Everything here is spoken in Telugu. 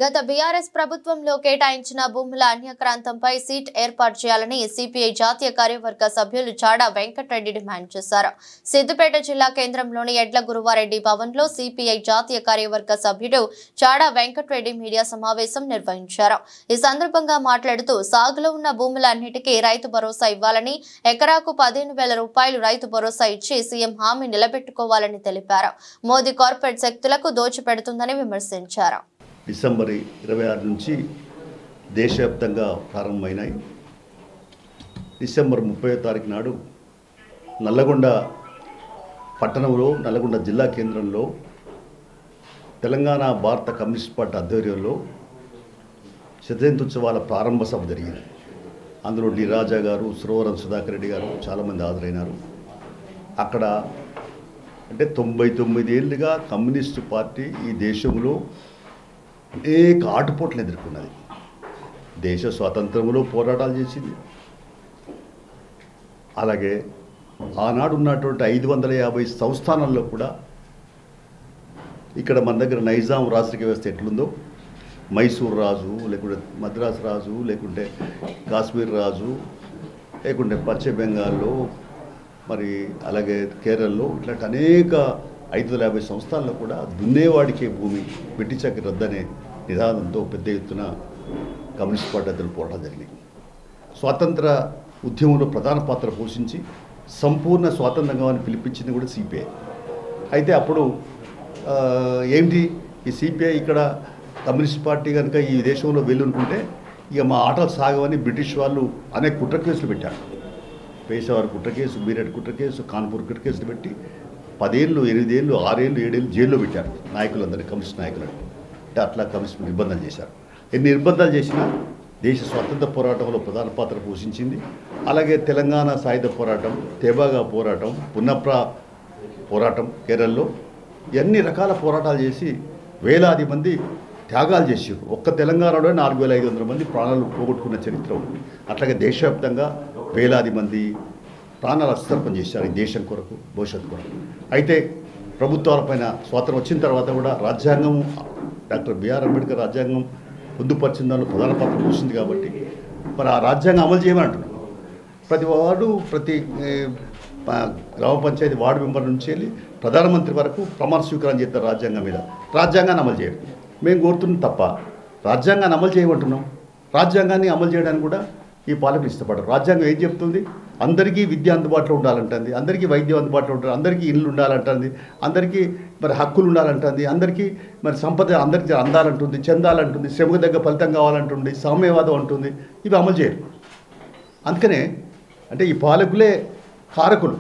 గత బీఆర్ఎస్ ప్రభుత్వంలో కేటాయించిన భూముల అన్యాక్రాంతంపై సీట్ ఏర్పాటు చేయాలని సిపిఐ జాతీయ కార్యవర్గ సభ్యులు చాడా వెంకటరెడ్డి డిమాండ్ చేశారు. సిద్దిపేట జిల్లా కేంద్రంలోని ఎడ్ల గురువారెడ్డి భవన్లో సిపిఐ జాతీయ కార్యవర్గ సభ్యుడు చాడా వెంకటరెడ్డి మీడియా సమావేశం నిర్వహించారు. ఈ సందర్భంగా మాట్లాడుతూ సాగులో ఉన్న భూములన్నిటికీ రైతు భరోసా ఇవ్వాలని, ఎకరాకు 15,000 రూపాయలు రైతు భరోసా ఇచ్చి సీఎం హామీ నిలబెట్టుకోవాలని తెలిపారు. మోదీ కార్పొరేట్ శక్తులకు దోచిపెడుతుందని విమర్శించారు. డిసెంబర్ 26 నుంచి దేశవ్యాప్తంగా ప్రారంభమైనాయి. డిసెంబర్ 30వ తారీఖు నాడు నల్లగొండ పట్టణంలో, నల్లగొండ జిల్లా కేంద్రంలో తెలంగాణ భారత కమ్యూనిస్ట్ పార్టీ ఆధ్వర్యంలో శతజయంత్యుత్సవాల ప్రారంభ సభ జరిగింది. అందులో డి రాజా గారు, సురవరం సుధాకర్ రెడ్డి గారు చాలామంది హాజరైనారు. అక్కడ అంటే 99 ఏళ్ళుగా కమ్యూనిస్టు పార్టీ ఈ దేశంలో అనేక ఆటుపోట్లను ఎదుర్కొన్నది. దేశ స్వాతంత్రంలో పోరాటాలు చేసింది. అలాగే ఆనాడు ఉన్నటువంటి 550 సంస్థానాల్లో కూడా ఇక్కడ మన దగ్గర నైజాం రాజకీయ వ్యవస్థ ఎట్లుందో, మైసూర్ రాజు, లేకుంటే మద్రాసు రాజు, లేకుంటే కాశ్మీర్ రాజు, లేకుంటే పశ్చిమ బెంగాల్లో, మరి అలాగే కేరళలో ఇట్లాంటి అనేక 550 సంస్థల్లో కూడా దున్నేవాడికే భూమి, వెట్టిచాకి రద్దనే నిదానంతో పెద్ద ఎత్తున కమ్యూనిస్ట్ పార్టీ అతను పోరాటం జరిగినాయి. స్వాతంత్ర ఉద్యమంలో ప్రధాన పాత్ర పోషించి సంపూర్ణ స్వాతంత్రంగా పిలిపించింది కూడా సిపిఐ. అయితే అప్పుడు ఏంటి ఈ సిపిఐ ఇక్కడ కమ్యూనిస్ట్ పార్టీ కనుక ఈ దేశంలో వెళ్ళుకుంటే ఇక మా ఆటలు సాగవని బ్రిటిష్ వాళ్ళు అనేక కుట్ర కేసులు పెట్టారు. పేషావర్ కుట్ర కేసు, మీరట్ కుట్ర కేసు, కాన్పూర్ కుట్ర కేసులు పెట్టి 10 ఏళ్ళు, 8 ఏళ్ళు, 6 ఏళ్ళు, 7 ఏళ్ళు జైల్లో పెట్టారు నాయకులందరినీ, కమ్యూనిస్ట్ నాయకులను. అంటే అట్లా కమ్యూనిస్ట్ నిర్బంధాలు చేశారు. ఎన్ని నిర్బంధాలు చేసినా దేశ స్వాతంత్ర పోరాటంలో ప్రధాన పాత్ర పోషించింది. అలాగే తెలంగాణ సాయుధ పోరాటం, తేబాగా పోరాటం, పున్నప్ర పోరాటం కేరళలో ఎన్ని రకాల పోరాటాలు చేసి వేలాది మంది త్యాగాలు చేసారు. ఒక్క తెలంగాణలో 4,500 మంది ప్రాణాలు పోగొట్టుకున్న చరిత్ర ఉంది. అట్లాగే దేశవ్యాప్తంగా వేలాది మంది ప్రాణాలు అస్తర్పణ చేశారు ఈ దేశం కొరకు, భవిష్యత్తు కొరకు. అయితే ప్రభుత్వాలపైన స్వాతంత్రం వచ్చిన తర్వాత కూడా రాజ్యాంగం, డాక్టర్ బిఆర్ అంబేద్కర్ రాజ్యాంగం పొందుపరిచిన దానిలో ప్రధాన పాత్ర పోషింది కాబట్టి మరి ఆ రాజ్యాంగం అమలు చేయమని అంటున్నాం. ప్రతి వార్డు, ప్రతి గ్రామ పంచాయతీ వార్డు మెంబర్ నుంచి వెళ్ళి ప్రధానమంత్రి వరకు ప్రమాణ స్వీకారం చేస్తారు రాజ్యాంగం మీద. రాజ్యాంగాన్ని అమలు చేయడం మేము కోరుతున్నాం తప్ప రాజ్యాంగాన్ని అమలు చేయమంటున్నాం. రాజ్యాంగాన్ని అమలు చేయడానికి కూడా ఈ పాలకులు ఇష్టపడరు. రాజ్యాంగం ఏం చెప్తుంది? అందరికీ విద్య అందుబాటులో ఉండాలంటుంది, అందరికీ వైద్యం అందుబాటులో ఉంటుంది, అందరికీ ఇల్లు ఉండాలంటుంది, అందరికీ మరి హక్కులు ఉండాలంటుంది, అందరికీ మరి సంపద అందరికీ అందాలంటుంది, చెందాలంటుంది, శ్రమకు తగ్గ ఫలితం కావాలంటుంది, సామ్యవాదం అంటుంది. ఇవి అమలు చేయరు. అందుకనే అంటే ఈ పాలకులే కారకులు.